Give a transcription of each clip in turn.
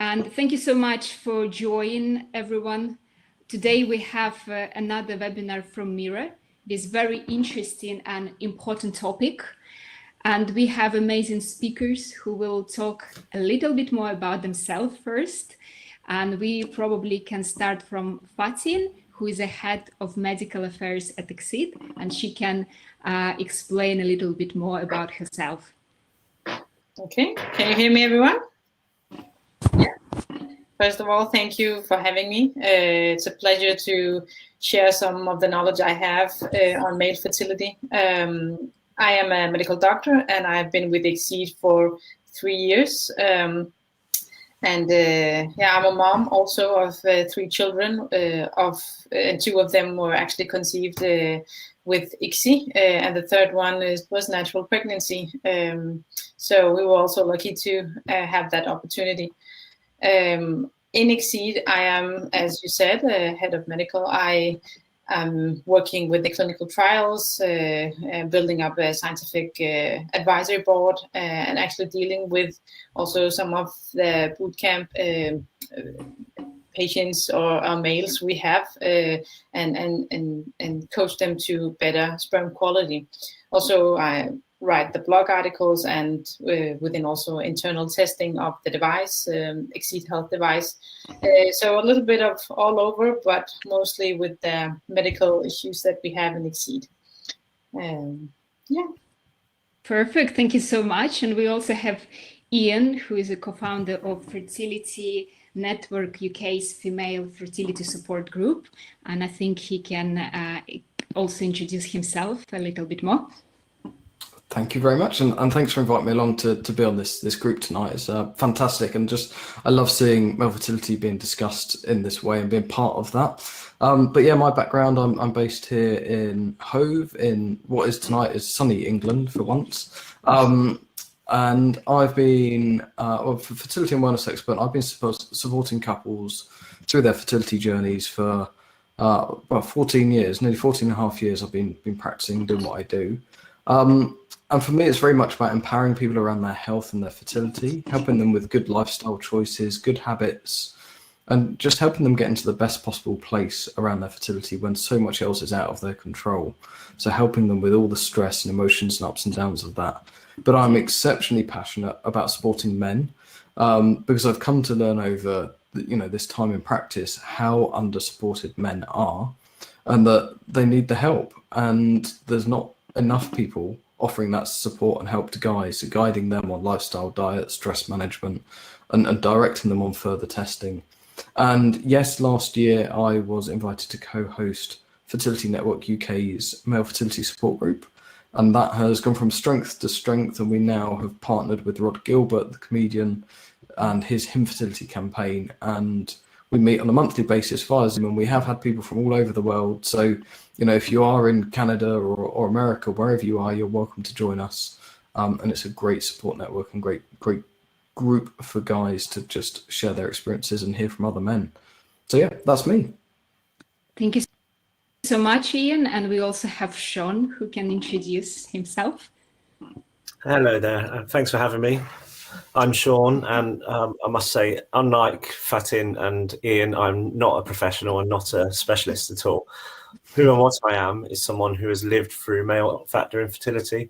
And thank you so much for joining, everyone. Today we have another webinar from Mira. It is very interesting and important topic. And we have amazing speakers who will talk a little bit more about themselves first. And we probably can start from Fatin, who is the head of medical affairs at ExSeed, and she can explain a little bit more about herself. Okay, can you hear me, everyone? Yeah. First of all, thank you for having me. It's a pleasure to share some of the knowledge I have on male fertility. I am a medical doctor, and I've been with ExSeed for 3 years. Yeah, I'm a mom also of 3 children, and 2 of them were actually conceived with ExSeed, and the third one was natural pregnancy. So we were also lucky to have that opportunity. In ExSeed, I am, as you said, head of medical. I am working with the clinical trials, building up a scientific advisory board, and actually dealing with also some of the bootcamp patients or males we have, and coach them to better sperm quality. Also, I write the blog articles and within also internal testing of the device, ExSeed Health device. So a little bit of all over, but mostly with the medical issues that we have in ExSeed. Yeah. Perfect. Thank you so much. And we also have Ian, who is a co-founder of Fertility Network UK's female fertility support group. And I think he can also introduce himself a little bit more. Thank you very much, and thanks for inviting me along to be on this group tonight. It's fantastic, and I love seeing male fertility being discussed in this way and being part of that. But yeah, my background, I'm based here in Hove, in what is tonight is sunny England for once. And I've been, for fertility and wellness expert, I've been supporting couples through their fertility journeys for about 14 years, nearly 14 and a half years I've been practicing, doing what I do. And for me, it's very much about empowering people around their health and their fertility, helping them with good lifestyle choices, good habits, and just helping them get into the best possible place around their fertility when so much else is out of their control. So helping them with all the stress and emotions and ups and downs of that. But I'm exceptionally passionate about supporting men because I've come to learn over this time in practice how under-supported men are, and that they need the help, and there's not enough people offering that support and help to guys, guiding them on lifestyle, diet, stress management, and directing them on further testing. And yes, last year I was invited to co-host Fertility Network UK's male fertility support group, and that has gone from strength to strength, and we now have partnered with Rod Gilbert, the comedian, and his Infertility campaign, and we meet on a monthly basis via Zoom, and we have had people from all over the world. So, if you are in Canada or America, wherever you are, you're welcome to join us. And it's a great support network and great group for guys to just share their experiences and hear from other men. So yeah, that's me. Thank you so much, Ian. And we also have Shaun, who can introduce himself. Hello there. Thanks for having me. I'm Shaun, and I must say, unlike Fatin and Ian, I'm not a professional and not a specialist at all. Who and what I am is someone who has lived through male factor infertility.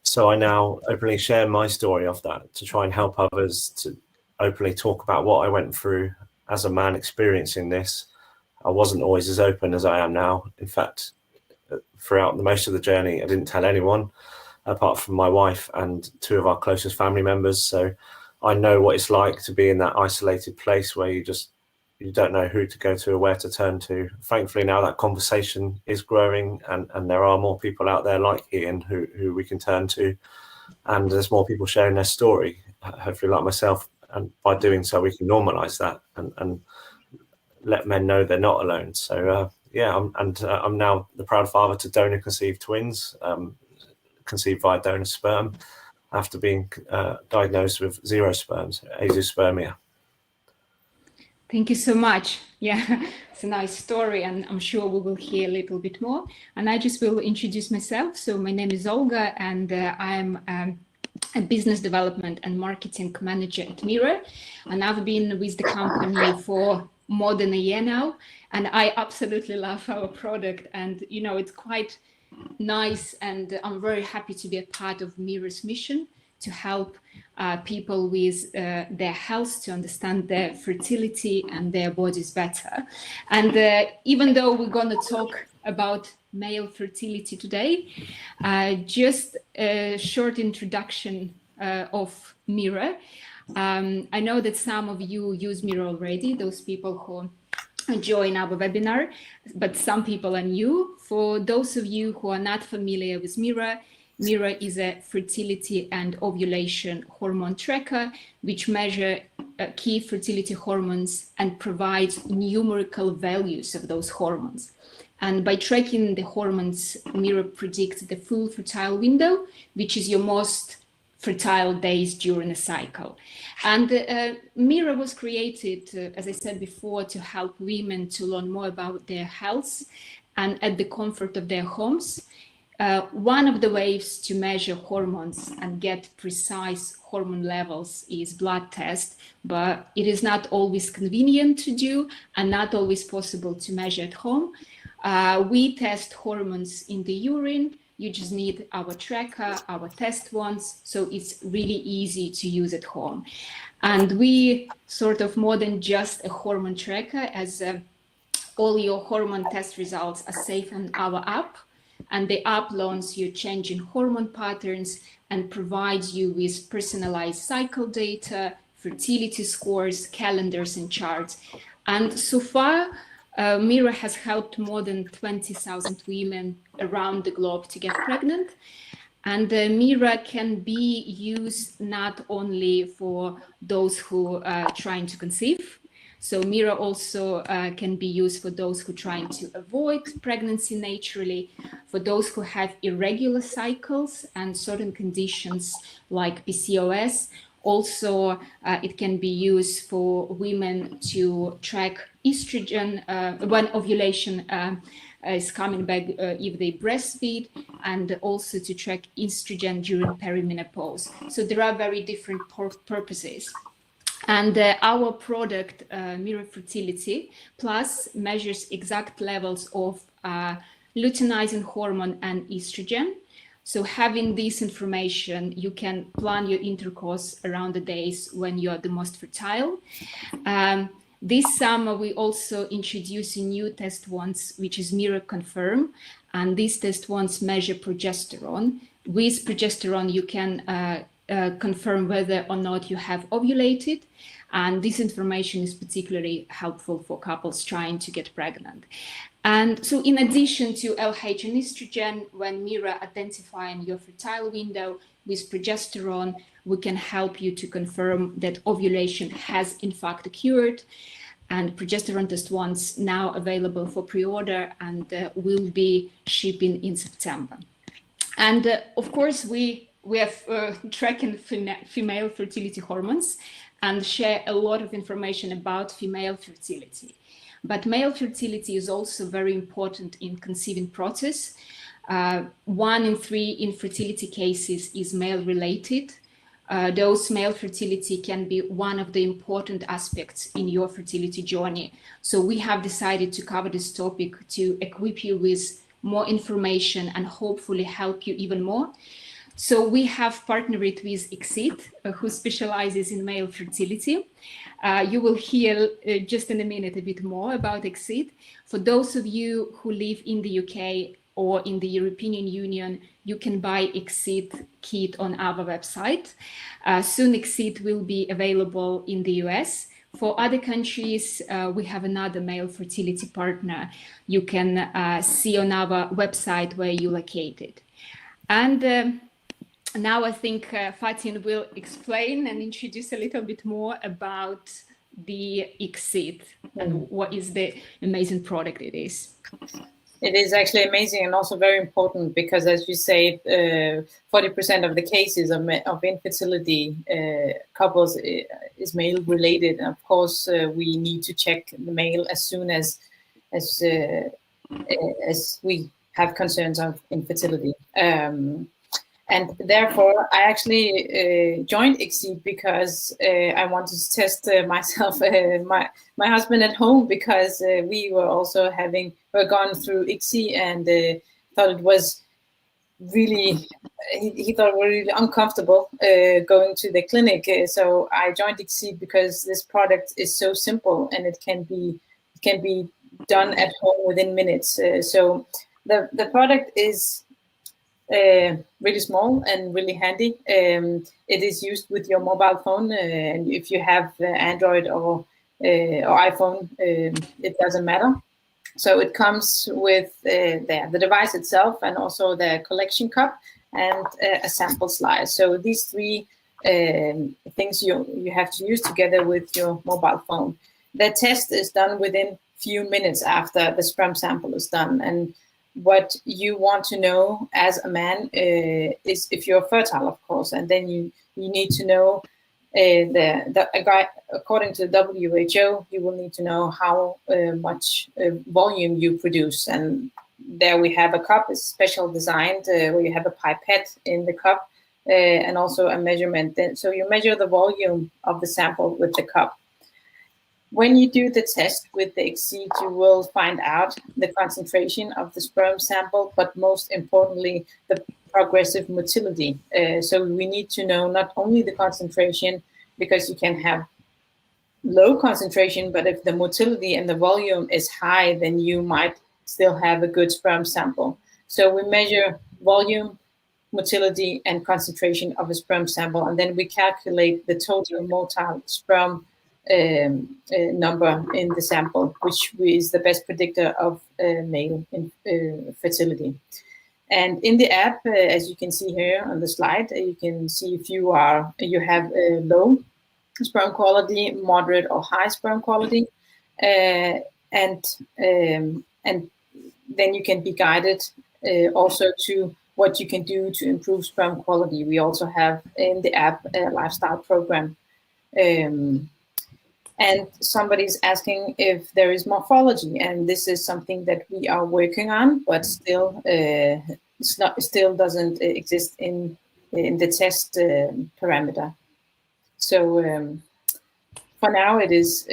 So I now openly share my story of that to try and help others to openly talk about what I went through as a man experiencing this. I wasn't always as open as I am now. In fact, throughout most of the journey, I didn't tell anyone, apart from my wife and 2 of our closest family members. So I know what it's like to be in that isolated place where you don't know who to go to or where to turn to. Thankfully, now that conversation is growing, and there are more people out there like Ian who we can turn to, and there's more people sharing their story, hopefully like myself, and by doing so we can normalize that and let men know they're not alone. So yeah, I'm now the proud father to donor conceived twins, conceived via donor sperm, after being diagnosed with 0 sperms, azoospermia. Thank you so much. Yeah, it's a nice story, and I'm sure we will hear a little bit more. And I just will introduce myself. So my name is Olga, and I'm a business development and marketing manager at Mira, and I've been with the company for more than a year now, and I absolutely love our product, and you know, it's quite nice, and I'm very happy to be a part of Mira's mission to help people with their health, to understand their fertility and their bodies better. And even though we're going to talk about male fertility today, just a short introduction of Mira. I know that some of you use Mira already, those people who join our webinar, but some people are new. For those of you who are not familiar with Mira, Mira is a fertility and ovulation hormone tracker, which measure key fertility hormones and provides numerical values of those hormones. And by tracking the hormones, Mira predicts the full fertile window, which is your most fertile days during a cycle. And Mira was created, as I said before, to help women to learn more about their health and at the comfort of their homes. One of the ways to measure hormones and get precise hormone levels is blood test, but it is not always convenient to do and not always possible to measure at home. We test hormones in the urine. You just need our tracker, our test ones, so it's really easy to use at home. And we sort of more than just a hormone tracker, as all your hormone test results are safe on our app. And the app learns your changing hormone patterns and provides you with personalized cycle data, fertility scores, calendars, and charts. And so far, Mira has helped more than 20,000 women around the globe to get pregnant. And Mira can be used not only for those who are trying to conceive. So Mira also can be used for those who are trying to avoid pregnancy naturally, for those who have irregular cycles and certain conditions like PCOS. Also, it can be used for women to track estrogen when ovulation is coming back if they breastfeed, and also to track estrogen during perimenopause. So there are very different purposes. And our product, Mira Fertility Plus, measures exact levels of luteinizing hormone and estrogen. So having this information, you can plan your intercourse around the days when you are the most fertile. This summer, we also introduce a new test once, which is Mira Confirm. And these test ones measure progesterone. With progesterone, you can confirm whether or not you have ovulated. And this information is particularly helpful for couples trying to get pregnant. And so in addition to LH and estrogen, when Mira identifying your fertile window with progesterone, we can help you to confirm that ovulation has in fact occurred. And progesterone test ones now available for pre-order and will be shipping in September. And of course, we have tracking female fertility hormones and share a lot of information about female fertility. But male fertility is also very important in conceiving process. 1 in 3 infertility cases is male-related. Those male fertility can be one of the important aspects in your fertility journey. So we have decided to cover this topic to equip you with more information and hopefully help you even more. So we have partnered with ExSeed, who specializes in male fertility. You will hear just in a minute a bit more about ExSeed. For those of you who live in the UK or in the European Union, you can buy ExSeed kit on our website. Soon ExSeed will be available in the US. For other countries, we have another male fertility partner you can see on our website where you're located. And now I think Fatin will explain and introduce a little bit more about the ExSeed and what is the amazing product it is. It is actually amazing and also very important because, as you say, 40% of the cases of infertility couples is male related. And of course, we need to check the male as soon as we have concerns of infertility. And therefore, I actually joined ExSeed because I wanted to test myself, my husband at home, because we were also were gone through ExSeed and thought it was really, he thought it was really uncomfortable going to the clinic. So I joined ExSeed because this product is so simple and it can be done at home within minutes. So the product is really small and really handy. It is used with your mobile phone, and if you have Android or iPhone, it doesn't matter. So it comes with the device itself and also the collection cup and a sample slide. So these three things you have to use together with your mobile phone. The test is done within few minutes after the sperm sample is done. And what you want to know as a man is if you're fertile, of course, and then you need to know according to the WHO, you will need to know how much volume you produce. And there we have a cup, it's special designed, where you have a pipette in the cup and also a measurement. So you measure the volume of the sample with the cup. When you do the test with the ExSeed, you will find out the concentration of the sperm sample, but most importantly, the progressive motility. So we need to know not only the concentration, because you can have low concentration, but if the motility and the volume is high, then you might still have a good sperm sample. So we measure volume, motility, and concentration of a sperm sample, and then we calculate the total motile sperm number in the sample, which is the best predictor of male fertility. And in the app, as you can see here on the slide, you can see if you have low sperm quality, moderate or high sperm quality, and then you can be guided also to what you can do to improve sperm quality. We also have in the app a lifestyle program. And somebody's asking if there is morphology, and this is something that we are working on, but still still doesn't exist in the test parameter. So for now, it is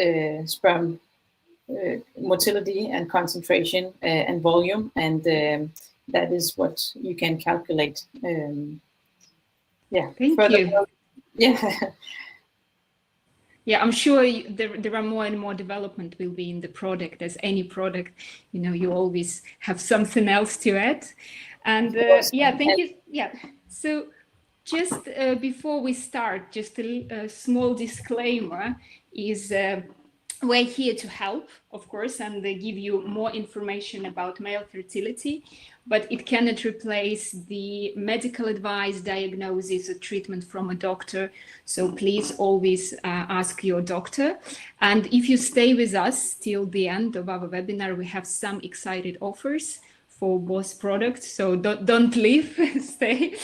sperm motility and concentration and volume, and that is what you can calculate. Yeah. Thank you. Yeah. Yeah, I'm sure there are more and more development will be in the product. As any product, you always have something else to add. And yeah, thank you. Yeah. So just before we start, just a small disclaimer is we're here to help, of course, and they give you more information about male fertility, but it cannot replace the medical advice, diagnosis, or treatment from a doctor. So please always ask your doctor. And if you stay with us till the end of our webinar, we have some excited offers for both products. So don't leave, stay.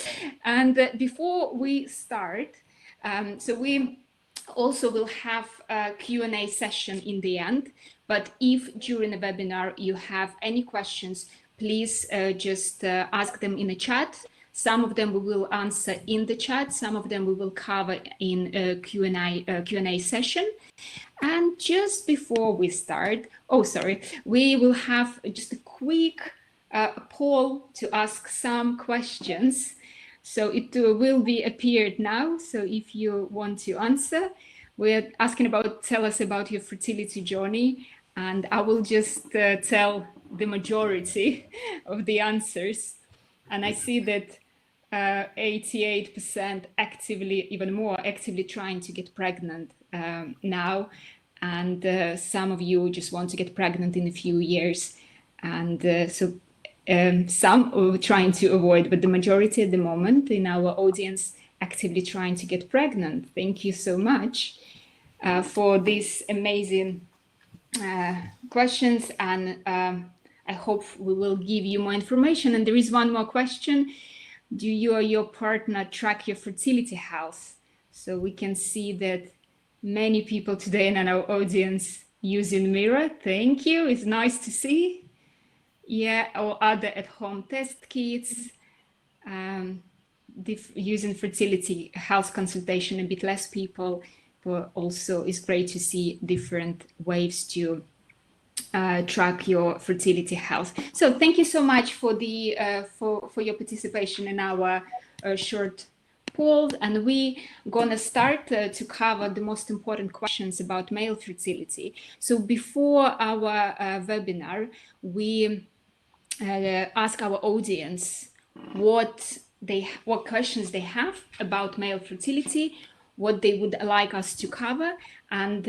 And before we start, so we also will have a Q&A session in the end, but if during the webinar you have any questions, please just ask them in the chat. Some of them we will answer in the chat, some of them we will cover in a Q&A session. And just before we start, we will have just a quick poll to ask some questions. So it will be appeared now. So if you want to answer, we're asking tell us about your fertility journey. And I will just tell the majority of the answers. And I see that 88% actively, even more actively trying to get pregnant now. And some of you just want to get pregnant in a few years. And some are trying to avoid, but the majority at the moment in our audience actively trying to get pregnant. Thank you so much for these amazing questions, and I hope we will give you more information. And there is one more question. Do you or your partner track your fertility health? So we can see that many people today in our audience using Mira. Thank you. It's nice to see. Yeah, or other at-home test kits. using fertility health consultation a bit less people, but also it's great to see different ways to track your fertility health. So thank you so much for the for your participation in our short poll, and we gonna start to cover the most important questions about male fertility. So before our webinar, we ask our audience what questions they have about male fertility, what they would like us to cover, and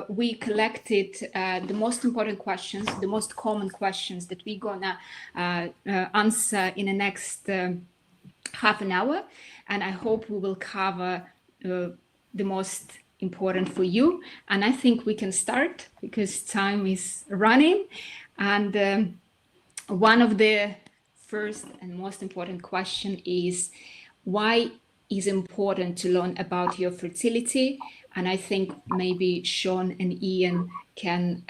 we collected the most important questions, the most common questions that we're gonna answer in the next half an hour, and I hope we will cover the most important for you. And I think we can start because time is running, and one of the first and most important question is why is important to learn about your fertility? And I think maybe Shaun and Ian can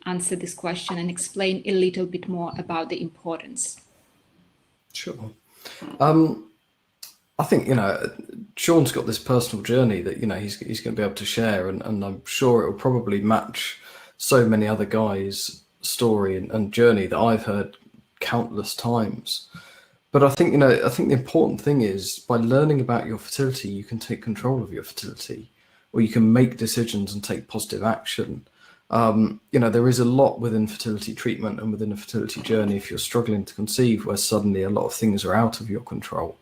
answer this question and explain a little bit more about the importance. Sure. I think, Shaun's got this personal journey that, he's going to be able to share, and I'm sure it will probably match so many other guys' story and journey that I've heard countless times. But I think, the important thing is by learning about your fertility, you can take control of your fertility, or you can make decisions and take positive action. There is a lot within fertility treatment and within a fertility journey if you're struggling to conceive, where suddenly a lot of things are out of your control.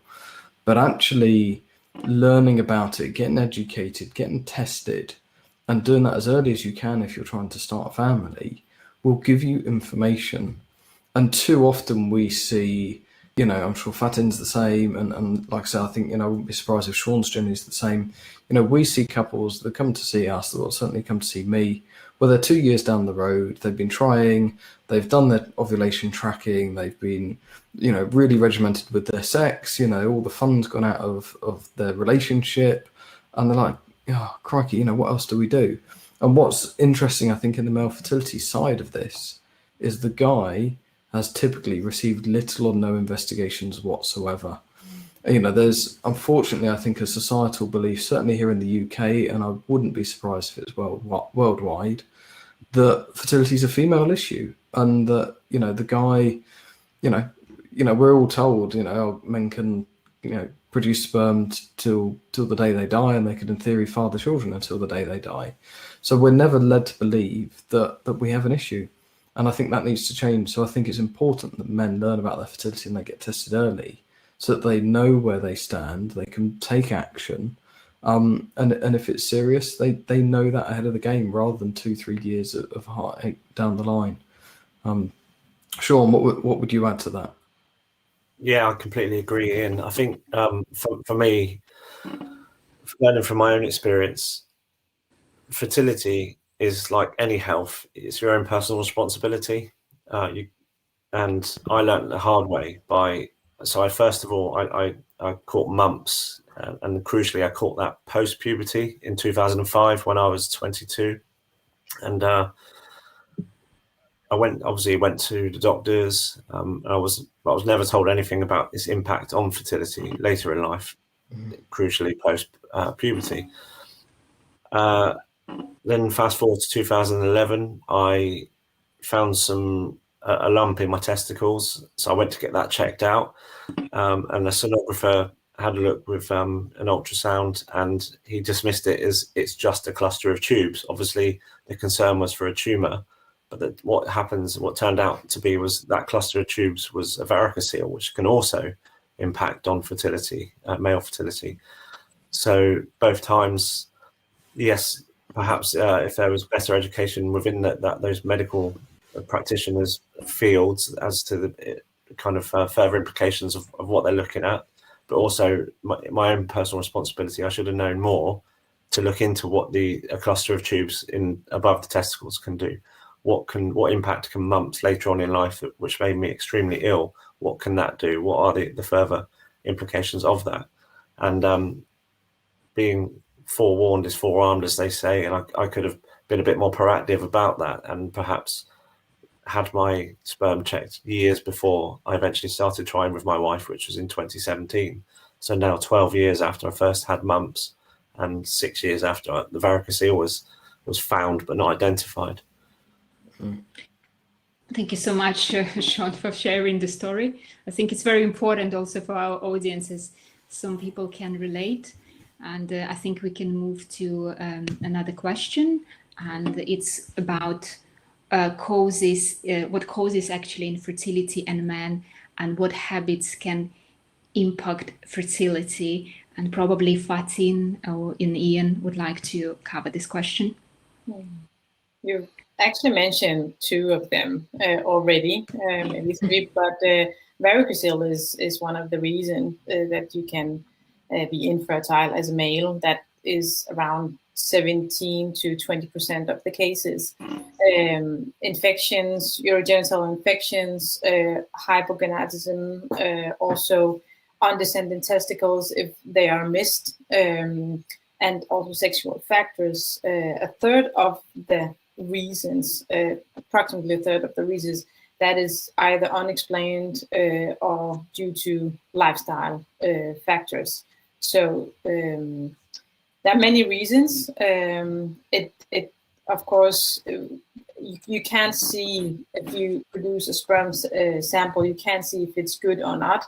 But actually learning about it, getting educated, getting tested, and doing that as early as you can if you're trying to start a family will give you information. And too often we see, I'm sure Fatin's the same, and like I said, I think, I wouldn't be surprised if Shaun's journey is the same. We see couples that come to see us, that will certainly come to see me, where they're 2 years down the road, they've been trying, they've done their ovulation tracking, they've been, really regimented with their sex, all the fun's gone out of their relationship, and they're like, oh, crikey, what else do we do? And what's interesting, I think, in the male fertility side of this is the guy has typically received little or no investigations whatsoever. There's, unfortunately, I think, a societal belief, certainly here in the UK, and I wouldn't be surprised if it's worldwide, that fertility is a female issue, and that, the guy, we're all told, men can, produce sperm till the day they die, and they could, in theory, father children until the day they die. So we're never led to believe that we have an issue. And I think that needs to change. So I think it's important that men learn about their fertility and they get tested early so that they know where they stand, they can take action. And if it's serious, they know that ahead of the game rather than 2-3 years of heartache down the line. Shaun, what would you add to that? Yeah, I completely agree, Ian. I think for me, learning from my own experience, fertility is like any health. It's your own personal responsibility. And I learned the hard way so I first of all, I caught mumps, and crucially, I caught that post-puberty in 2005 when I was 22. And I went to the doctors. I was never told anything about its impact on fertility later in life, crucially post puberty. Then fast forward to 2011, I found a lump in my testicles, so I went to get that checked out, and the sonographer had a look with an ultrasound, and he dismissed it as it's just a cluster of tubes. Obviously, the concern was for a tumor, but what turned out to be was that cluster of tubes was a varicocele, which can also impact on fertility, male fertility. So both times, yes, perhaps if there was better education within those medical practitioners' fields as to the kind of further implications of what they're looking at, but also my own personal responsibility. I should have known more to look into what a cluster of tubes above the testicles can do. What impact can mumps later on in life, which made me extremely ill, what can that do? What are the further implications of that? And being forewarned is forearmed, as they say, and I could have been a bit more proactive about that, and perhaps had my sperm checked years before I eventually started trying with my wife, which was in 2017. So now 12 years after I first had mumps, and 6 years after the varicocele was found but not identified. Thank you so much, Shaun, for sharing the story. I think it's very important also for our audiences. Some people can relate. And I think we can move to another question. And it's about causes, what causes actually infertility in men, and what habits can impact fertility. And probably Fatin or Ian would like to cover this question. You've actually mentioned two of them already, maybe three, but varicocele is one of the reasons that you can be infertile as a male. That is around 17 to 20% of the cases. Infections, urogenital infections, hypogonadism, also undescended testicles if they are missed, and also sexual factors. A third of the reasons, approximately a third of the reasons, that is either unexplained or due to lifestyle factors. So there are many reasons. It of course, you can't see if you produce a sperm sample, you can't see if it's good or not.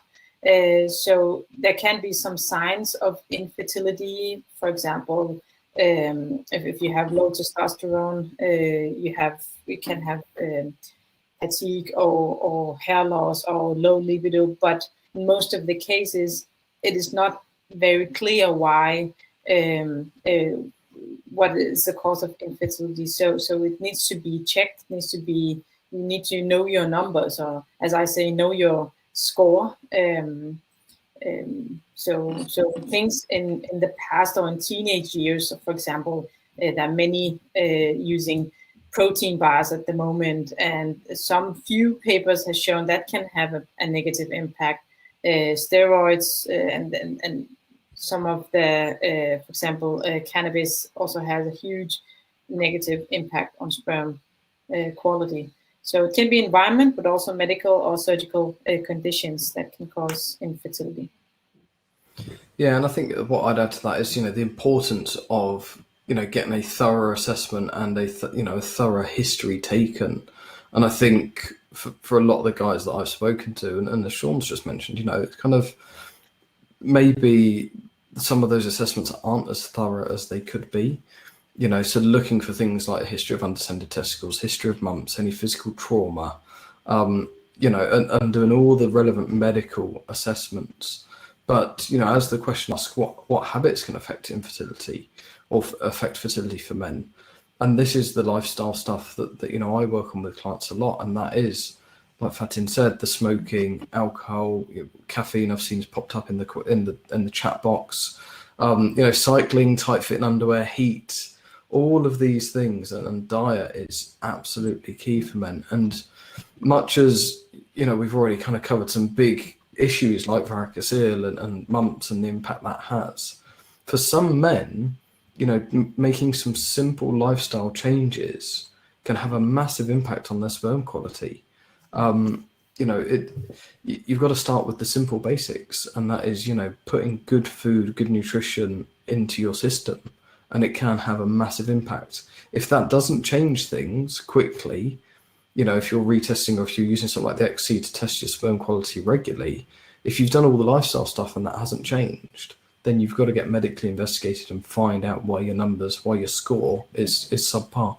So there can be some signs of infertility. For example, if you have low testosterone, you can have fatigue or hair loss or low libido. But in most of the cases, it is not very clear why. What is the cause of infertility? So it needs to be checked. You need to know your numbers, or as I say, know your score. So things in the past or in teenage years, for example, there are many using protein bars at the moment, and some few papers have shown that can have a negative impact. Steroids and some of the, for example, cannabis also has a huge negative impact on sperm quality. So it can be environment, but also medical or surgical conditions that can cause infertility. Yeah, and I think what I'd add to that is, the importance of, getting a thorough assessment and a thorough history taken. And I think for a lot of the guys that I've spoken to, and as Shaun's just mentioned, it's kind of maybe some of those assessments aren't as thorough as they could be. So looking for things like a history of undescended testicles, history of mumps, any physical trauma, and doing all the relevant medical assessments. But, as the question asks, what habits can affect infertility or affect fertility for men? And this is the lifestyle stuff that I work on with clients a lot. And that is, like Fatin said, the smoking, alcohol, caffeine I've seen has popped up in the chat box, cycling, tight fitting underwear, heat, all of these things, and diet is absolutely key for men. And much as, we've already kind of covered some big issues like varicocele and mumps and the impact that has, for some men, making some simple lifestyle changes can have a massive impact on their sperm quality. You've got to start with the simple basics, and that is, putting good food, good nutrition into your system, and it can have a massive impact. If that doesn't change things quickly, if you're retesting or if you're using something like the ExSeed to test your sperm quality regularly, if you've done all the lifestyle stuff and that hasn't changed, then you've got to get medically investigated and find out why your score is subpar.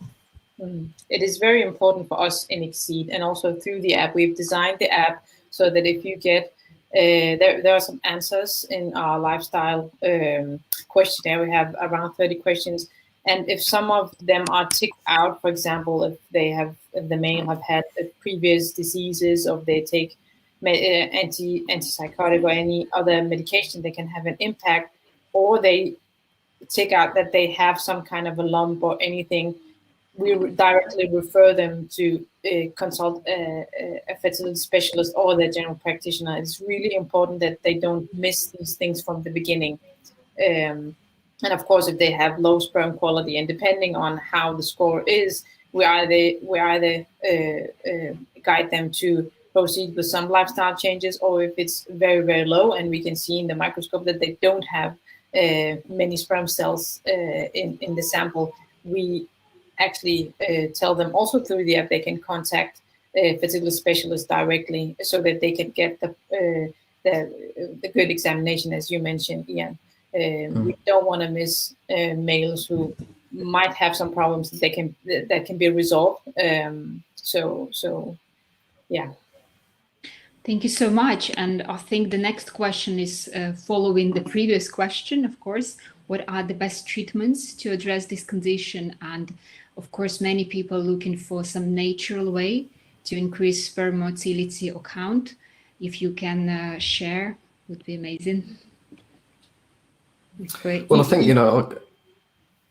It is very important for us in ExSeed, and also through the app. We've designed the app so that if you get, there are some answers in our lifestyle questionnaire. We have around 30 questions. And if some of them are ticked out, for example, if the male have had previous diseases, or if they take antipsychotic or any other medication, they can have an impact, or they take out that they have some kind of a lump or anything, we directly refer them to consult a fertility specialist or their general practitioner. It's really important that they don't miss these things from the beginning. And of course, if they have low sperm quality, and depending on how the score is, we either guide them to proceed with some lifestyle changes, or if it's very, very low and we can see in the microscope that they don't have many sperm cells in the sample, we actually tell them also through the app they can contact fertility specialists directly so that they can get the good examination, as you mentioned, Ian. We don't want to miss males who might have some problems that can be resolved. So yeah. Thank you so much. And I think the next question is following the previous question, of course. What are the best treatments to address this condition? And of course, many people looking for some natural way to increase sperm motility or count. If you can share, would be amazing. Great. Well, I think,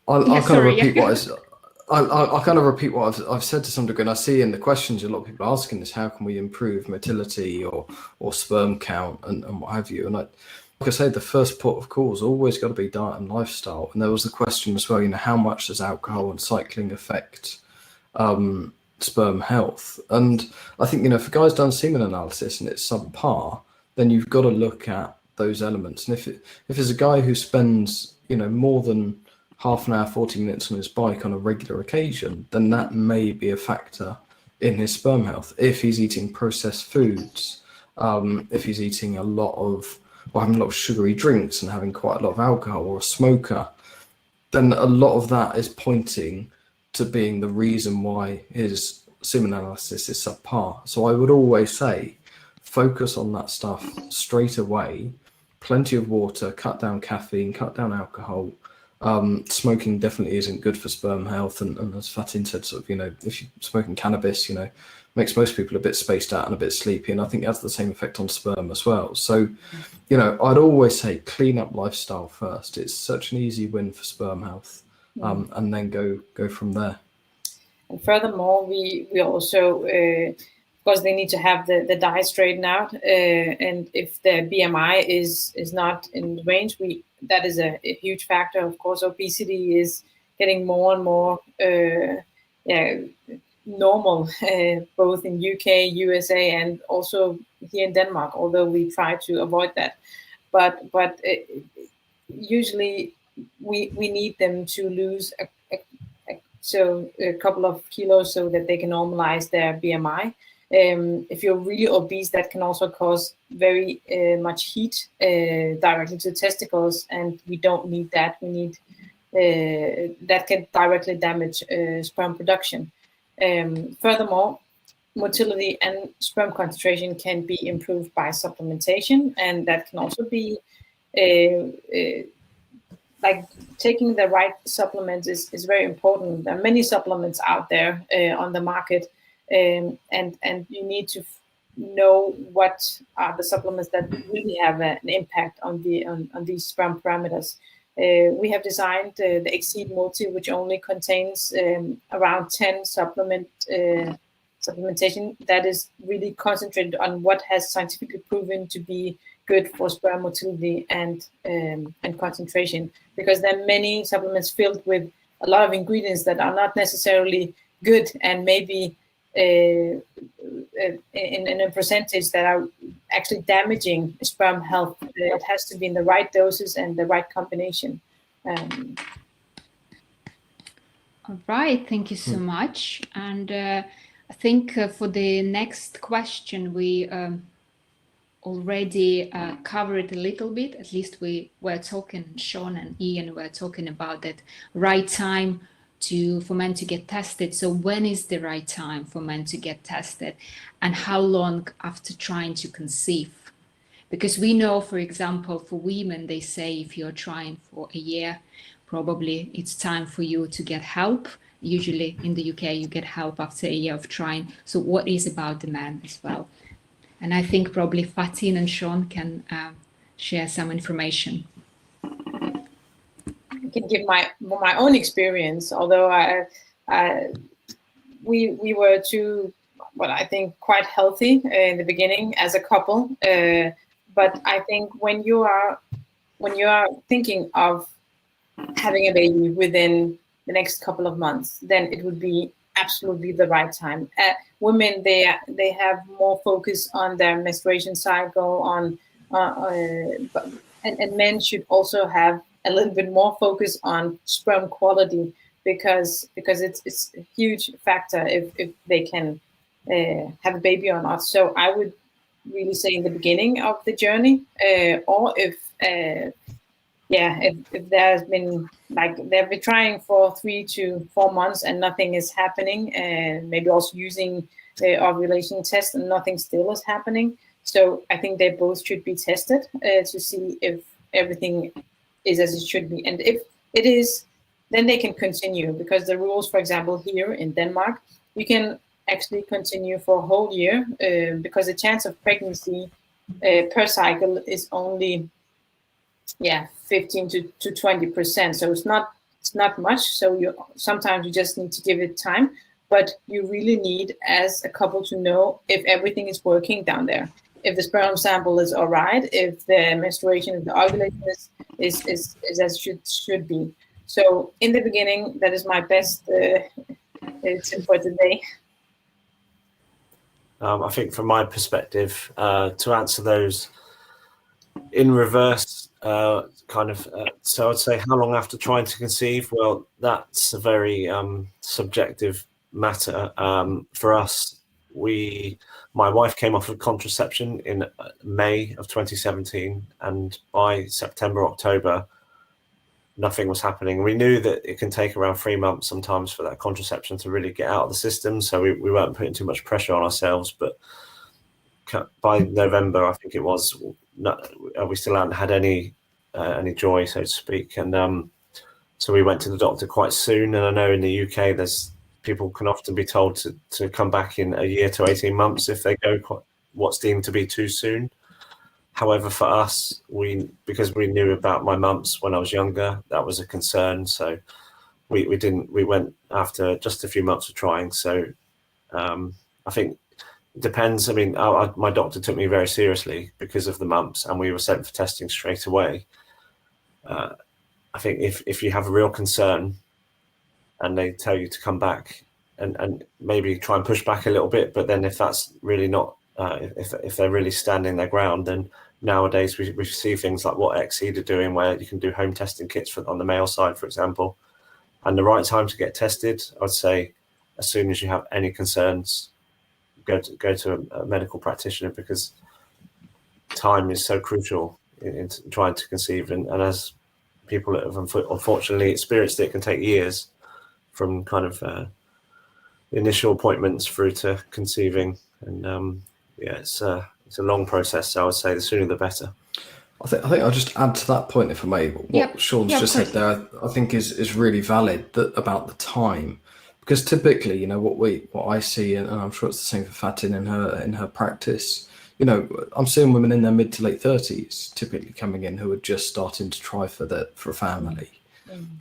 I'll kind of repeat I'll kind of repeat what I've said to some degree, and I see in the questions a lot of people asking this: how can we improve motility or sperm count and what have you? And like I say, the first port of call has always got to be diet and lifestyle. And there was the question as well, how much does alcohol and cycling affect sperm health? And I think, if a guy's done semen analysis and it's subpar, then you've got to look at those elements. And if it's a guy who spends, more than half an hour, 40 minutes on his bike on a regular occasion, then that may be a factor in his sperm health. If he's eating processed foods, if he's eating having a lot of sugary drinks and having quite a lot of alcohol, or a smoker, then a lot of that is pointing to being the reason why his semen analysis is subpar. So I would always say, focus on that stuff straight away. Plenty of water, cut down caffeine, cut down alcohol. Smoking definitely isn't good for sperm health, and as Fatin said, sort of, if you're smoking cannabis, makes most people a bit spaced out and a bit sleepy, and I think it has the same effect on sperm as well. So, I'd always say clean up lifestyle first. It's such an easy win for sperm health, and then go from there. And furthermore, we also, of course, they need to have the diet straightened out, and if the BMI is not in range, that is a huge factor. Of course, obesity is getting more and more normal, both in UK, USA, and also here in Denmark, although we try to avoid that. But usually we need them to lose a couple of kilos so that they can normalize their BMI. If you're really obese, that can also cause very much heat directly to testicles, and we don't need that. We need that can directly damage sperm production. Furthermore, motility and sperm concentration can be improved by supplementation, and that can also be like taking the right supplements is very important. There are many supplements out there on the market. And you need to know what are the supplements that really have an impact on these sperm parameters. We have designed the ExSeed Multi, which only contains around 10 supplementation that is really concentrated on what has scientifically proven to be good for sperm motility and concentration. Because there are many supplements filled with a lot of ingredients that are not necessarily good, and maybe in a percentage that are actually damaging sperm health. It has to be in the right doses and the right combination. All right, thank you so much. And I think for the next question, we already covered a little bit. At least we were talking, Shaun and Ian were talking about that right time for men to get tested. So when is the right time for men to get tested, and how long after trying to conceive? Because we know, for example, for women, they say if you're trying for a year, probably it's time for you to get help. Usually in the UK, you get help after a year of trying. So what is about the men as well? And I think probably Fatin and Shaun can share some information. I can give my own experience, although we were I think quite healthy in the beginning as a couple. But I think when you are thinking of having a baby within the next couple of months, then it would be absolutely the right time. women, they have more focus on their menstruation cycle, and men should also have a little bit more focus on sperm quality, because it's a huge factor if they can have a baby or not. So I would really say in the beginning of the journey, or if there's been, like, they've been trying for 3 to 4 months and nothing is happening, and maybe also using the ovulation test and nothing still is happening. So I think they both should be tested to see if everything is as it should be. And if it is, then they can continue, because the rules, for example, here in Denmark, you can actually continue for a whole year, because the chance of pregnancy per cycle is only 15 to 20%. So it's not much. So sometimes you just need to give it time, but you really need, as a couple, to know if everything is working down there. If the sperm sample is all right, if the menstruation, if the ovulation is as should be. So in the beginning, that is my best tip for today. I think from my perspective, to answer those in reverse, so I'd say, how long after trying to conceive? Well, that's a very subjective matter. For us, my wife came off of contraception in May of 2017, and by September, October, nothing was happening. We knew that it can take around 3 months sometimes for that contraception to really get out of the system, so we weren't putting too much pressure on ourselves. But by November, I think it was, we still hadn't had any joy, so to speak. And so we went to the doctor quite soon. And I know in the UK, people can often be told to come back in a year to 18 months if they go what's deemed to be too soon. However, for us, because we knew about my mumps when I was younger, that was a concern. So we went after just a few months of trying. So I think it depends. I mean, my doctor took me very seriously because of the mumps, and we were sent for testing straight away. I think if you have a real concern and they tell you to come back and maybe try and push back a little bit, but then if that's really not, if they're really standing their ground, then nowadays we see things like what ExSeed are doing, where you can do home testing kits on the male side, for example. And the right time to get tested, I'd say, as soon as you have any concerns, go to a medical practitioner, because time is so crucial in trying to conceive. And as people that have unfortunately experienced it, can take years from kind of initial appointments through to conceiving. And it's a long process. So I would say the sooner the better. I think I'll just add to that point, if I may. What Shaun's just said there, I think is really valid, about the time, because typically, you know, what I see, and I'm sure it's the same for Fatin in her practice. You know, I'm seeing women in their mid to late 30s typically coming in who are just starting to try for a family.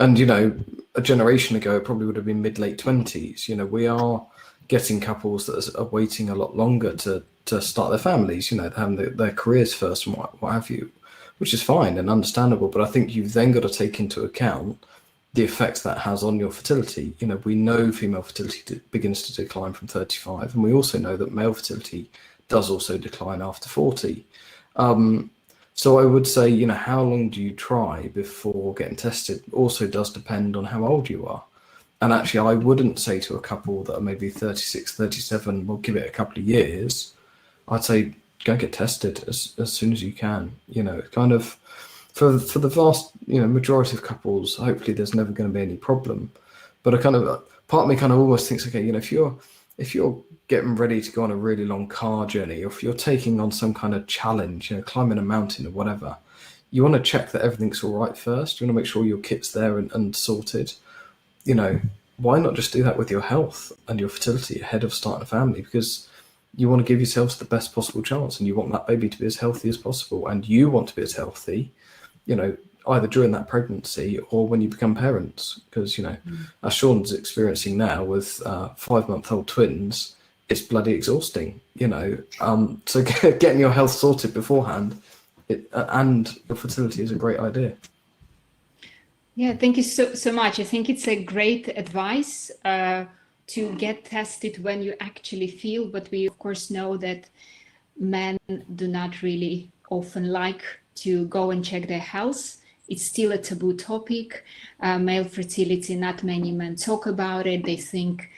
And, you know, a generation ago, it probably would have been mid-late 20s. You know, we are getting couples that are waiting a lot longer to start their families, you know, having their careers first and what have you, which is fine and understandable. But I think you've then got to take into account the effects that has on your fertility. You know, we know female fertility begins to decline from 35, and we also know that male fertility does also decline after 40. So I would say, you know, how long do you try before getting tested also does depend on how old you are. And actually, I wouldn't say to a couple that are maybe 36, 37, we'll give it a couple of years. I'd say go get tested as soon as you can. You know, kind of for the vast, you know, majority of couples, hopefully there's never going to be any problem. But part of me kind of almost thinks, okay, you know, if you're getting ready to go on a really long car journey, or if you're taking on some kind of challenge, you know, climbing a mountain or whatever, you want to check that everything's all right first. You want to make sure your kit's there and sorted. You know, why not just do that with your health and your fertility ahead of starting a family? Because you want to give yourselves the best possible chance, and you want that baby to be as healthy as possible, and you want to be as healthy, you know, either during that pregnancy or when you become parents. Because, you know, as Shaun's experiencing now with 5-month-old twins, it's bloody exhausting, you know. So getting your health sorted beforehand and your fertility is a great idea. Yeah, thank you so much. I think it's a great advice to get tested when you actually feel, but we of course know that men do not really often like to go and check their health. It's still a taboo topic. Male fertility, not many men talk about it. They think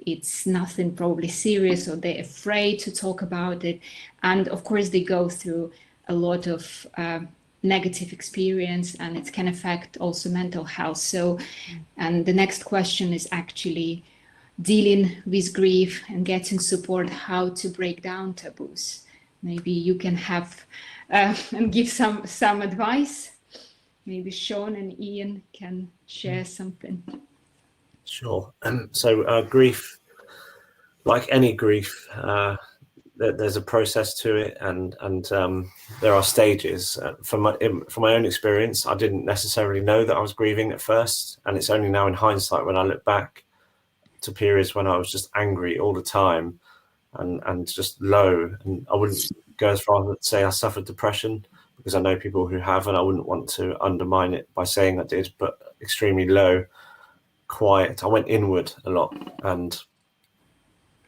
it's nothing probably serious, or they're afraid to talk about it. And of course, they go through a lot of negative experience, and it can affect also mental health. So, and the next question is actually dealing with grief and getting support, how to break down taboos. Maybe you can have and give some advice. Maybe Shaun and Ian can share something. Sure. So grief, like any grief, there's a process to it, and there are stages. From my own experience, I didn't necessarily know that I was grieving at first, and it's only now in hindsight when I look back to periods when I was just angry all the time and just low. And I wouldn't go as far as to say I suffered depression, because I know people who have, and I wouldn't want to undermine it by saying I did, but extremely low, quiet. I went inward a lot, and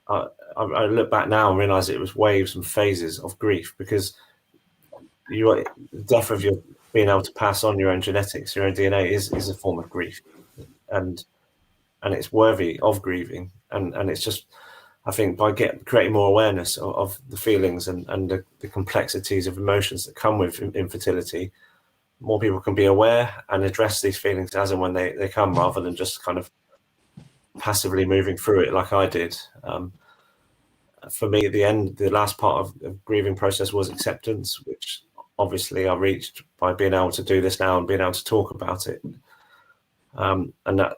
I look back now and realize it was waves and phases of grief, because the death of your being able to pass on your own genetics, your own DNA is a form of grief, and it's worthy of grieving, and it's just, I think, by creating more awareness of the feelings and the complexities of emotions that come with infertility, more people can be aware and address these feelings as and when they come, rather than just kind of passively moving through it like I did. For me, at the end, the last part of the grieving process was acceptance, which obviously I reached by being able to do this now and being able to talk about it. And that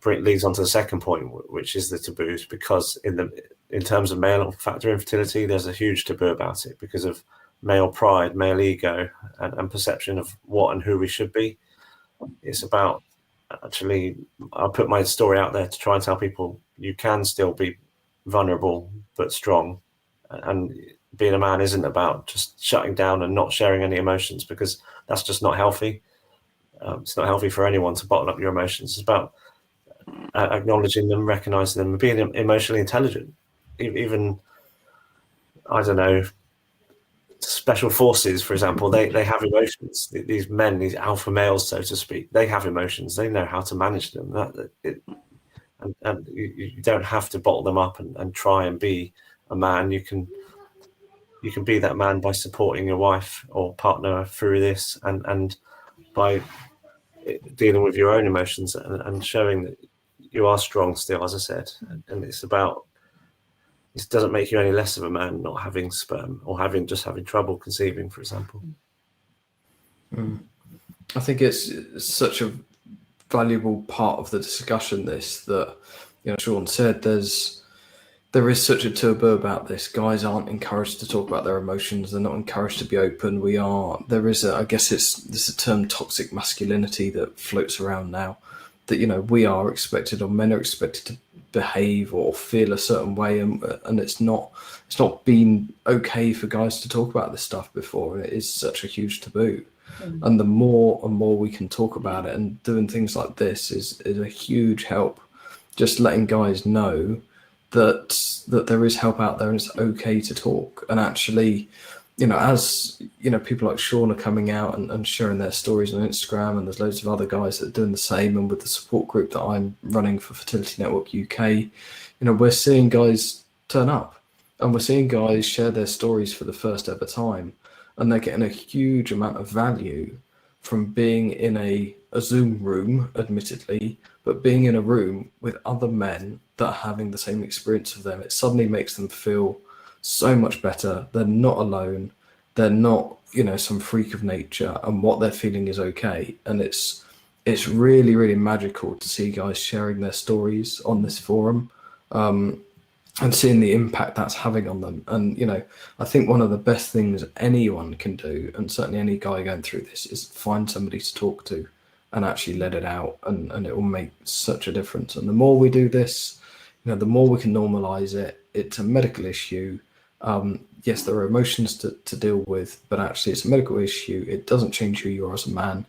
leads on to the second point, which is the taboos, because in terms of male factor infertility, there's a huge taboo about it because of male pride, male ego, and perception of what and who we should be. It's about, actually, I put my story out there to try and tell people you can still be vulnerable but strong, and being a man isn't about just shutting down and not sharing any emotions, because that's just not healthy. It's not healthy for anyone to bottle up your emotions. It's about acknowledging them, recognizing them, and being emotionally intelligent. Even, I don't know, special forces, for example, they have emotions. These men, these alpha males, so to speak, they have emotions. They know how to manage them. And you don't have to bottle them up and try and be a man. You can be that man by supporting your wife or partner through this, and by dealing with your own emotions and showing that you are strong still, as I said. And it's about, it doesn't make you any less of a man not having sperm, or having trouble conceiving, for example. I think it's such a valuable part of the discussion, this, that, you know, Shaun said there is such a taboo about this. Guys aren't encouraged to talk about their emotions. They're not encouraged to be open. I guess it's a term, toxic masculinity, that floats around now, that, you know, we are expected, or men are expected, to behave or feel a certain way, and it's not been okay for guys to talk about this stuff before, and it is such a huge taboo. And the more and more we can talk about it, and doing things like this is a huge help. Just letting guys know that there is help out there, and it's okay to talk. And actually, you know, as you know, people like Shaun are coming out and sharing their stories on Instagram, and there's loads of other guys that are doing the same. And with the support group that I'm running for Fertility Network UK, you know, we're seeing guys turn up, and we're seeing guys share their stories for the first ever time, and they're getting a huge amount of value from being in a Zoom room, admittedly, but being in a room with other men that are having the same experience of them. It suddenly makes them feel so much better. They're not alone. They're not, you know, some freak of nature, and what they're feeling is okay. And it's really, really magical to see guys sharing their stories on this forum, and seeing the impact that's having on them. And, you know, I think one of the best things anyone can do, and certainly any guy going through this, is find somebody to talk to and actually let it out, and it will make such a difference. And the more we do this, you know, the more we can normalize it. It's a medical issue. Yes, there are emotions to deal with, but actually it's a medical issue. It doesn't change who you are as a man.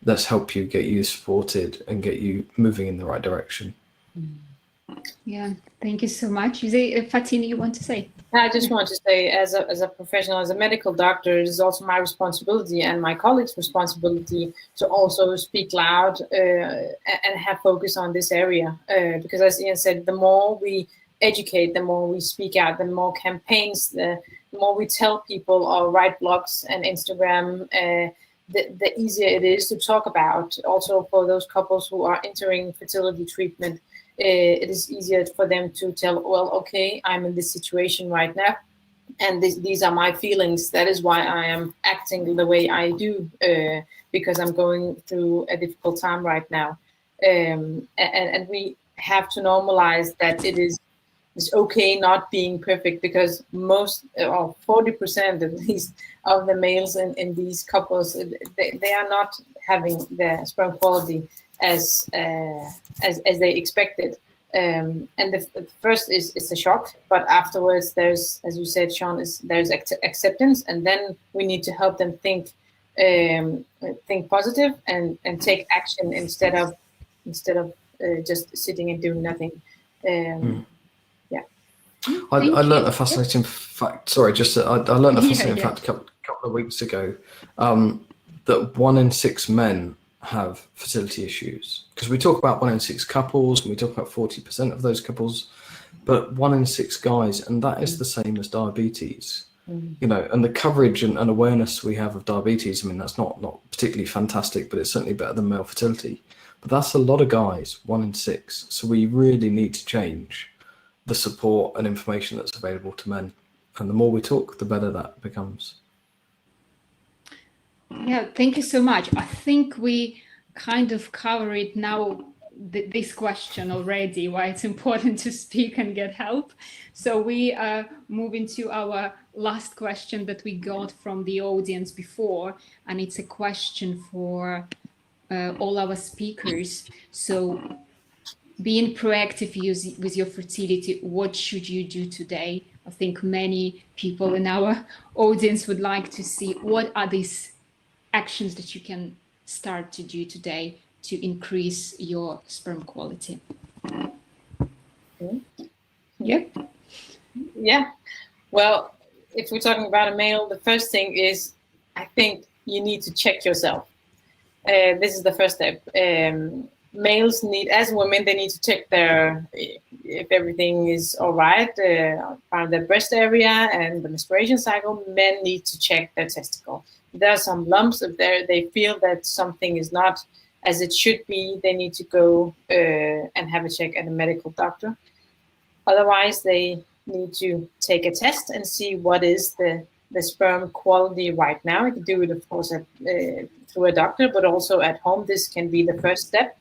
Let's help you, get you supported, and get you moving in the right direction. Yeah, thank you so much. You say, Fatin, you want to say? I just want to say, as a professional, as a medical doctor, it is also my responsibility and my colleagues' responsibility to also speak loud and have focus on this area. Because as Ian said, the more we educate, the more we speak out, the more campaigns, the more we tell people or write blogs and Instagram, the easier it is to talk about. Also for those couples who are entering fertility treatment, it is easier for them to tell, well, okay, I'm in this situation right now, and these are my feelings. That is why I am acting the way I do, because I'm going through a difficult time right now. And we have to normalize that it's okay not being perfect, because most, or 40% at least, of the males in these couples, they are not having the sperm quality as they expected. And the first is a shock, but afterwards there's, as you said, Shaun, there's acceptance, and then we need to help them think positive and take action instead of just sitting and doing nothing. Yeah. I learned a fascinating fact. Sorry, I learned a fascinating fact a couple of weeks ago, that 1 in 6 men have fertility issues. Because we talk about 1 in 6 couples, and we talk about 40% of those couples, but 1 in 6 guys, and that is the same as diabetes. You know, and the coverage and awareness we have of diabetes, I mean, that's not particularly fantastic, but it's certainly better than male fertility. But that's a lot of guys, 1 in 6. So we really need to change the support and information that's available to men. And the more we talk, the better that becomes. Yeah, thank you so much. I think we kind of covered now this question already, why it's important to speak and get help. So we move into our last question that we got from the audience before, and it's a question for all our speakers. So being proactive with your fertility, what should you do today? I think many people in our audience would like to see what are these actions that you can start to do today to increase your sperm quality. Yeah. Well, if we're talking about a male, the first thing is, I think you need to check yourself. This is the first step. Males need, as women, they need to check if everything is all right around their breast area and the menstruation cycle. Men need to check their testicle. If there are some lumps up there, they feel that something is not as it should be, they need to go and have a check at a medical doctor. Otherwise, they need to take a test and see what is the sperm quality right now. You can do it, of course, through a doctor, but also at home. This can be the first step.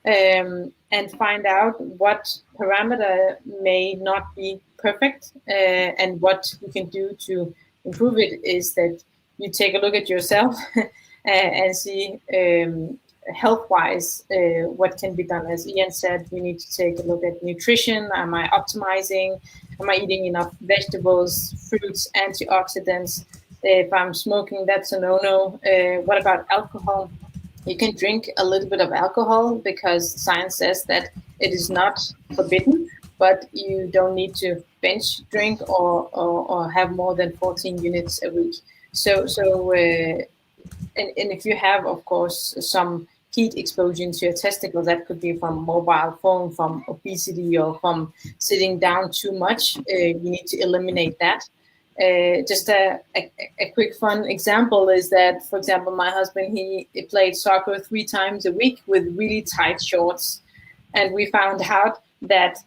And find out what parameter may not be perfect, and what you can do to improve it is that you take a look at yourself and see health-wise what can be done. As Ian said, we need to take a look at nutrition. Am I optimizing? Am I eating enough vegetables, fruits, antioxidants? If I'm smoking, that's a no-no. What about alcohol? You can drink a little bit of alcohol because science says that it is not forbidden, but you don't need to bench drink or have more than 14 units a week. And if you have, of course, some heat exposure to your testicles, that could be from mobile phone, from obesity, or from sitting down too much, you need to eliminate that. Just a quick fun example is that, for example, my husband, he played soccer 3 times a week with really tight shorts. And we found out that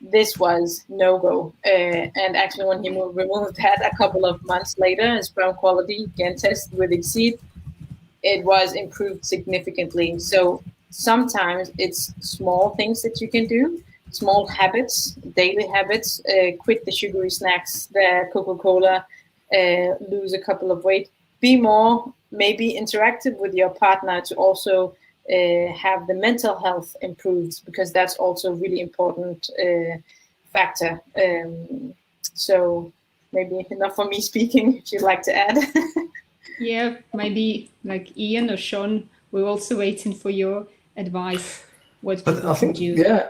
this was no-go. And actually, when he removed that a couple of months later, his sperm quality, again tested with ExSeed, it was improved significantly. So sometimes it's small things that you can do. Small habits, daily habits, quit the sugary snacks, the Coca-Cola, lose a couple of weight, be more maybe interactive with your partner to also have the mental health improved, because that's also a really important factor. So maybe enough for me speaking, if you'd like to add. Yeah, maybe like Ian or Shaun, we're also waiting for your advice. What people can do. Yeah.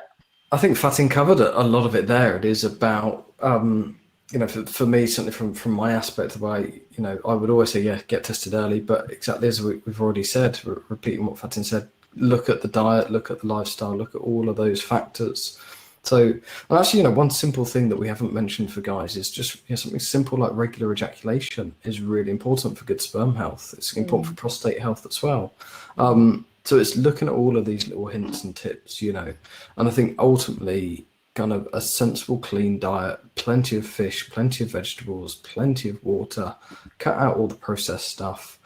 I think Fatin covered a lot of it there. It is about, for me, certainly from my aspect of I would always say, yeah, get tested early, but exactly as we've already said, repeating what Fatin said, look at the diet, look at the lifestyle, look at all of those factors. So, and actually, one simple thing that we haven't mentioned for guys is just something simple like regular ejaculation is really important for good sperm health. It's important for prostate health as well. So it's looking at all of these little hints and tips, and I think ultimately kind of a sensible, clean diet, plenty of fish, plenty of vegetables, plenty of water, cut out all the processed stuff,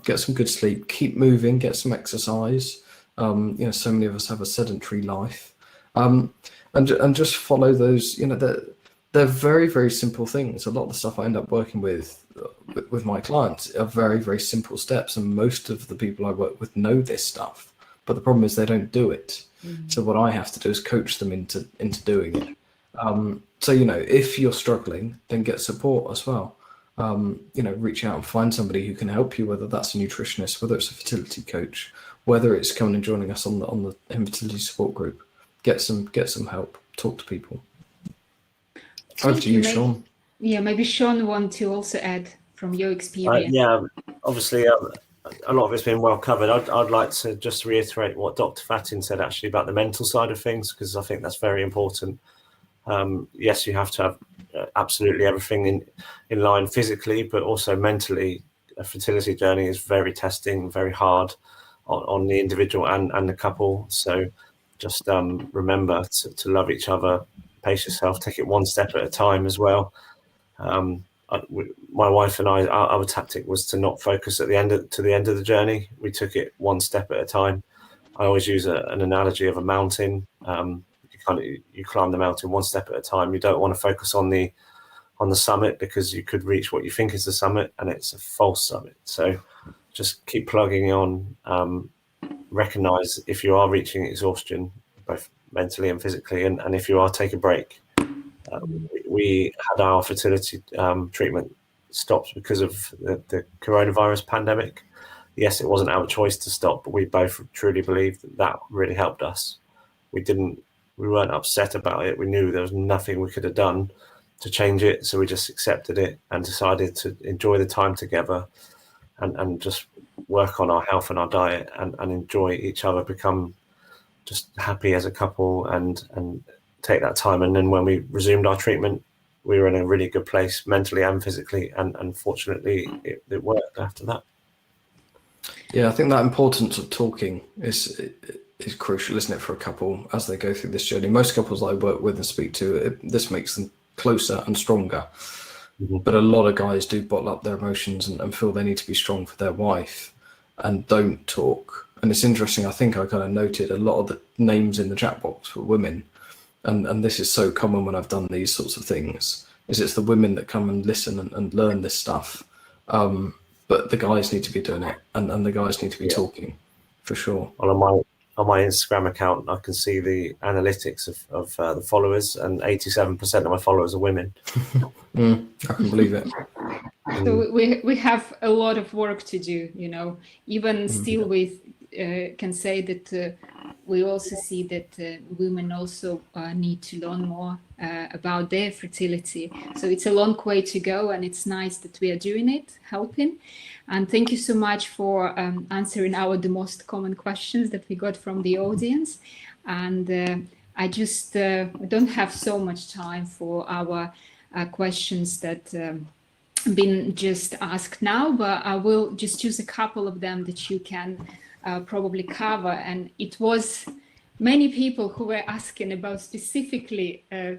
get some good sleep, keep moving, get some exercise. So many of us have a sedentary life. And just follow those, they're very, very simple things. A lot of the stuff I end up working with my clients are very, very simple steps. And most of the people I work with know this stuff, but the problem is they don't do it. So what I have to do is coach them into doing it. So, if you're struggling, then get support as well. Reach out and find somebody who can help you, whether that's a nutritionist, whether it's a fertility coach, whether it's coming and joining us on the infertility support group. Get some help. Talk to people. Over to you, Shaun. Yeah, maybe Shaun want to also add from your experience. Obviously, a lot of it's been well covered. I'd like to just reiterate what Dr. Fatin said actually about the mental side of things, because I think that's very important. Yes, you have to have absolutely everything in line physically, but also mentally. A fertility journey is very testing, very hard on the individual and the couple. So just remember to love each other, pace yourself, take it one step at a time as well. My wife and I, our tactic was to not focus to the end of the journey. We took it one step at a time. I always use an analogy of a mountain. You climb the mountain one step at a time. You don't want to focus on the summit, because you could reach what you think is the summit and it's a false summit. So just keep plugging on. Recognize if you are reaching exhaustion, both mentally and physically, and if you are, take a break. We had our fertility treatment stopped because of the coronavirus pandemic. Yes, it wasn't our choice to stop, but we both truly believed that really helped us. We weren't upset about it. We knew there was nothing we could have done to change it, so we just accepted it and decided to enjoy the time together and just work on our health and our diet and enjoy each other, become just happy as a couple and take that time. And then when we resumed our treatment, we were in a really good place mentally and physically, and fortunately it worked after that. Yeah, I think that importance of talking is crucial, isn't it, for a couple as they go through this journey. Most couples I work with and speak to, this makes them closer and stronger. But a lot of guys do bottle up their emotions and feel they need to be strong for their wife and don't talk. And it's interesting, I think I kind of noted a lot of the names in the chat box were women. And this is so common when I've done these sorts of things, is it's the women that come and listen and learn this stuff. But the guys need to be doing it, and the guys need to be talking, for sure. Well, on my Instagram account, I can see the analytics of the followers, and 87% of my followers are women. I can believe it. So we have a lot of work to do, even still we can say that we also see that women also need to learn more about their fertility. So it's a long way to go, and it's nice that we are doing it, helping. And thank you so much for answering the most common questions that we got from the audience. And I just don't have so much time for our questions that been just asked now, but I will just choose a couple of them that you can probably cover. And it was many people who were asking about specifically a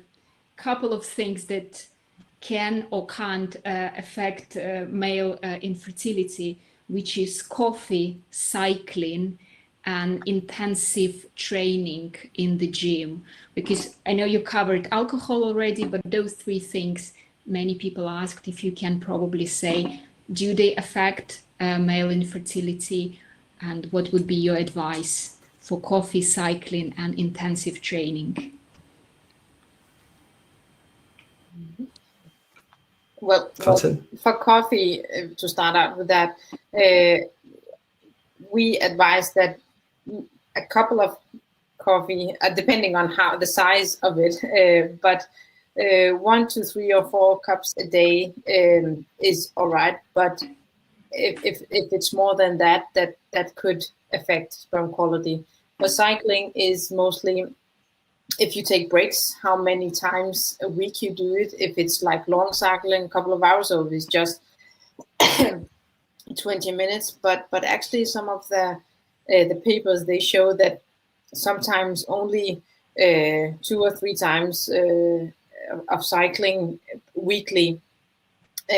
couple of things that can or can't affect male infertility, which is coffee, cycling, and intensive training in the gym. Because I know you covered alcohol already, but those three things, many people asked if you can probably say, do they affect male infertility? And what would be your advice for coffee, cycling, and intensive training? Well, for coffee, to start out with that, we advise that a couple of coffee, depending on how the size of it, but 1 to 3 or 4 cups a day is all right. But if it's more than that, that could affect sperm quality. For cycling is mostly if you take breaks, how many times a week you do it. If it's like long cycling, a couple of hours, or if it's just 20 minutes. But actually, some of the papers, they show that sometimes only 2 or 3 times of cycling weekly,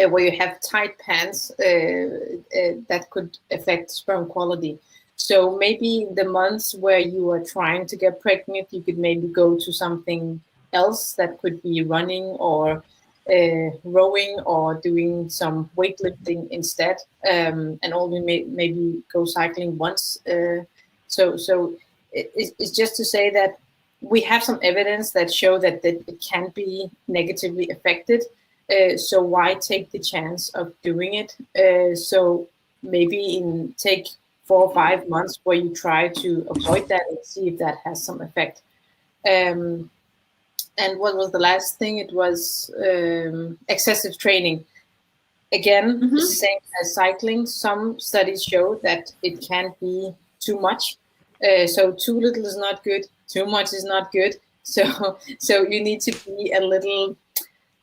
where you have tight pants, that could affect sperm quality. So maybe the months where you are trying to get pregnant, you could maybe go to something else that could be running or rowing or doing some weightlifting instead, and only maybe go cycling once. So it's just to say that we have some evidence that show that it can be negatively affected. So why take the chance of doing it? So maybe take 4 or 5 months where you try to avoid that and see if that has some effect. And what was the last thing? It was excessive training. Again, same as cycling. Some studies show that it can be too much. So too little is not good. Too much is not good. So you need to be a little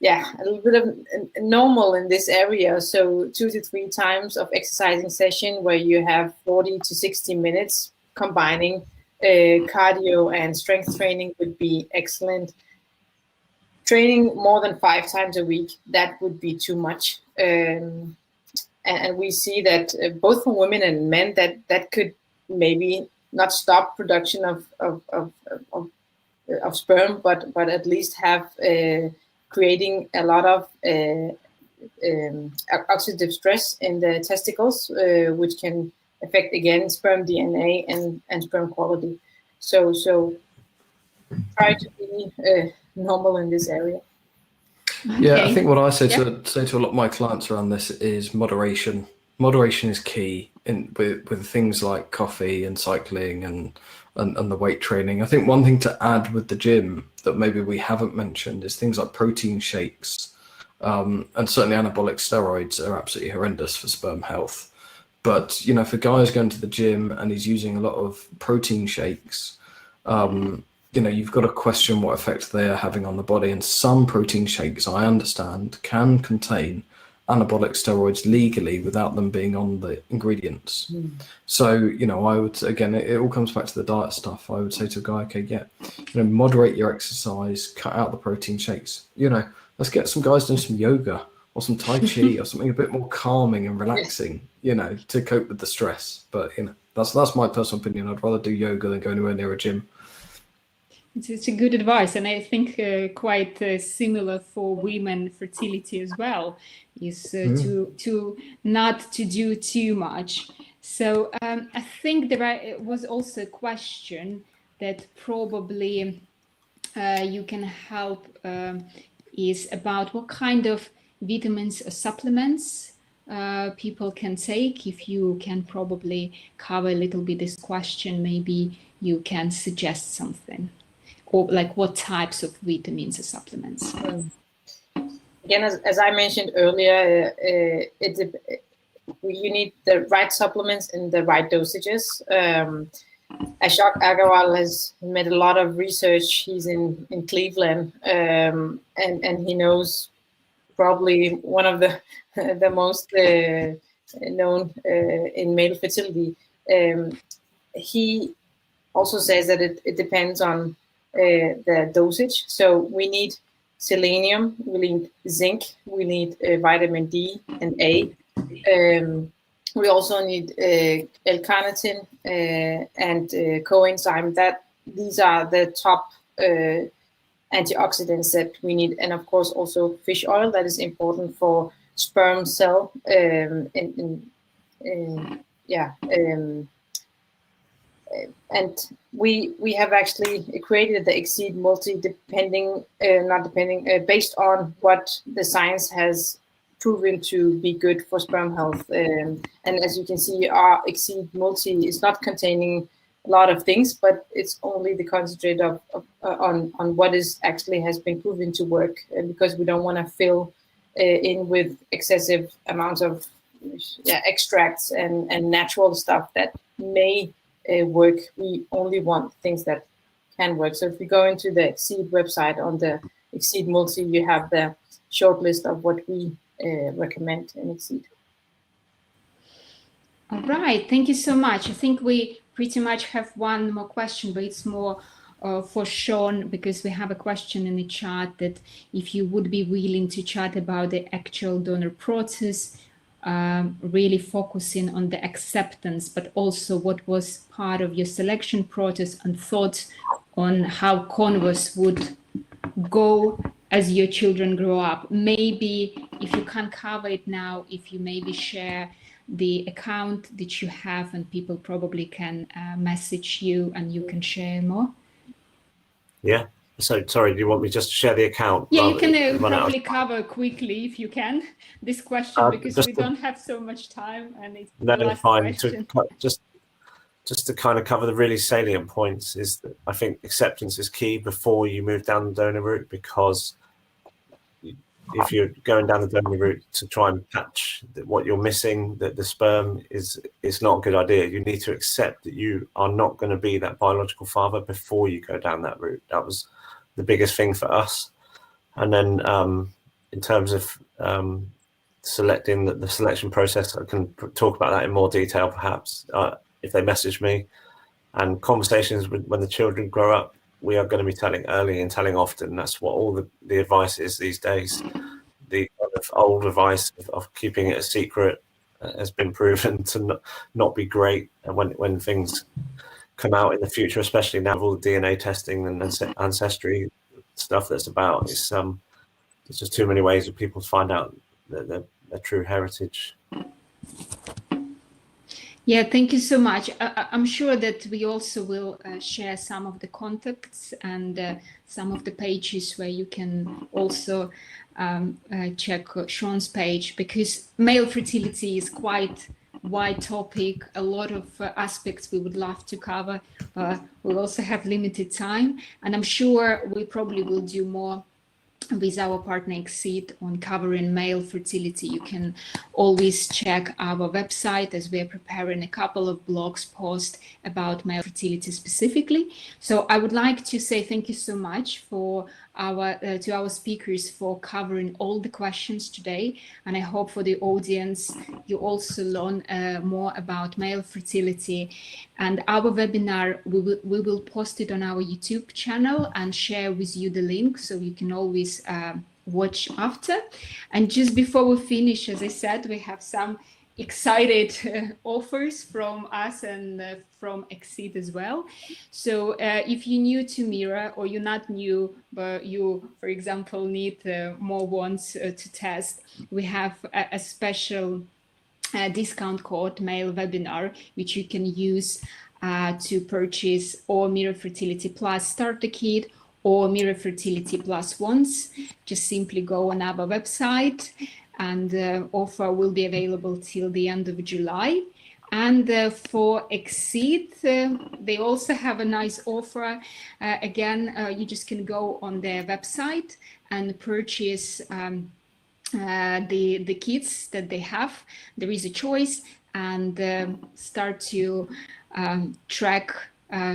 bit of normal in this area. So 2 to 3 times of exercising session where you have 40 to 60 minutes combining cardio and strength training would be excellent. Training more than 5 times a week, that would be too much. And we see that both for women and men, that could maybe not stop production of sperm, but at least have creating a lot of oxidative stress in the testicles, which can affect, again, sperm DNA and sperm quality. So try to be normal in this area. Yeah, I think what I say to a lot of my clients around this is moderation. Moderation is key with things like coffee and cycling and the weight training. I think one thing to add with the gym that maybe we haven't mentioned is things like protein shakes, and certainly anabolic steroids are absolutely horrendous for sperm health. But for guys going to the gym and he's using a lot of protein shakes, you've got to question what effect they are having on the body. And some protein shakes, I understand, can contain anabolic steroids legally without them being on the ingredients. So, I would, again, it all comes back to the diet stuff. I would say to a guy, okay, moderate your exercise, cut out the protein shakes. Let's get some guys doing some yoga or some Tai Chi or something a bit more calming and relaxing, to cope with the stress. But, that's my personal opinion. I'd rather do yoga than go anywhere near a gym. It's a good advice, and I think quite similar for women fertility as well, is to not to do too much. So I think there was also a question that probably you can help is about what kind of vitamins or supplements people can take. If you can probably cover a little bit this question, maybe you can suggest something. Or like what types of vitamins or supplements? Again, as I mentioned earlier, you need the right supplements in the right dosages. Ashok Agarwal has made a lot of research. He's in Cleveland, and he knows probably one of the most known in male fertility. He also says that it depends on the dosage. So we need selenium, we need zinc, we need vitamin D and A. We also need L-carnitine and coenzyme. These are the top antioxidants that we need, and of course also fish oil. That is important for sperm cell. And we have actually created the ExSeed multi based on what the science has proven to be good for sperm health. And as you can see, our ExSeed multi is not containing a lot of things, but it's only the concentrate on what is actually has been proven to work, because we don't want to fill in with excessive amounts of extracts and natural stuff that may work. We only want things that can work. So if you go into the ExSeed website on the ExSeed Multi, you have the short list of what we recommend in ExSeed. All right, thank you so much. I think we pretty much have one more question, but it's more for Shaun, because we have a question in the chat that if you would be willing to chat about the actual donor process, really focusing on the acceptance, but also what was part of your selection process and thoughts on how converse would go as your children grow up. Maybe if you can't cover it now, if you maybe share the account that you have, and people probably can message you and you can share more. Yeah. So sorry, do you want me just to share the account? Yeah, you can probably cover quickly if you can this question, because we don't have so much time, and it's the last question. Just to kind of cover the really salient points is that I think acceptance is key before you move down the donor route, because if you're going down the donor route to try and patch what you're missing, that the sperm is not a good idea. You need to accept that you are not going to be that biological father before you go down that route. That was the biggest thing for us. And then in terms of selecting the selection process, I can talk about that in more detail perhaps if they message me. And conversations when the children grow up, we are going to be telling early and telling often. That's what all the advice is these days. The kind of old advice of keeping it a secret has been proven to not be great when things come out in the future, especially now with all the DNA testing and ancestry stuff that's about. It's there's just too many ways for people to find out their true heritage. Yeah, thank you so much. I'm sure that we also will share some of the contacts and some of the pages where you can also check Shaun's page, because male fertility is quite wide topic, a lot of aspects we would love to cover. We'll also have limited time, and I'm sure we probably will do more with our partner ExSeed on covering male fertility. You can always check our website, as we are preparing a couple of blogs posts about male fertility specifically. So I would like to say thank you so much for to our speakers for covering all the questions today, and I hope for the audience you also learn more about male fertility. And our webinar, we will post it on our YouTube channel and share with you the link, so you can always watch after. And just before we finish, as I said, we have some excited offers from us and from ExSeed as well. So if you're new to Mira, or you're not new, but you, for example, need more ones to test, we have a special discount code, Male Webinar, which you can use to purchase or Mira Fertility Plus Starter Kit or Mira Fertility Plus ones. Just simply go on our website, and the offer will be available till the end of July. And for ExSeed, they also have a nice offer. Again, you just can go on their website and purchase the kits that they have. There is a choice, and start to track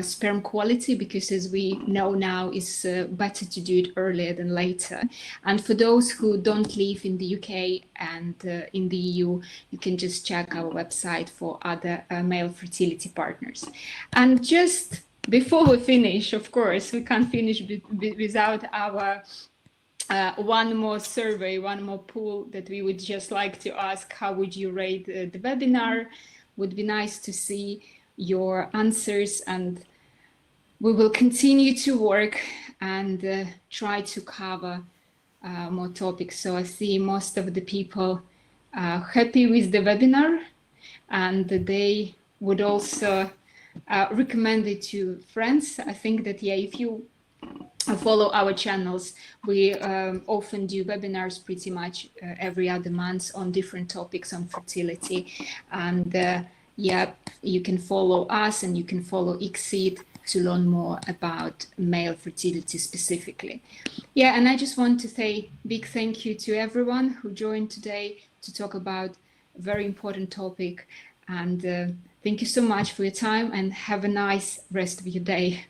sperm quality, because as we know now, it's better to do it earlier than later. And for those who don't live in the UK and in the EU, you can just check our website for other male fertility partners. And just before we finish, of course, we can't finish without our one more survey, one more poll that we would just like to ask. How would you rate the webinar? Would be nice to see your answers, and we will continue to work and try to cover more topics. So I see most of the people are happy with the webinar, and they would also recommend it to friends. I think that, yeah, if you follow our channels, we often do webinars pretty much every other month on different topics on fertility. And yeah, you can follow us and you can follow ExSeed to learn more about male fertility specifically. Yeah, and I just want to say big thank you to everyone who joined today to talk about a very important topic. And thank you so much for your time and have a nice rest of your day.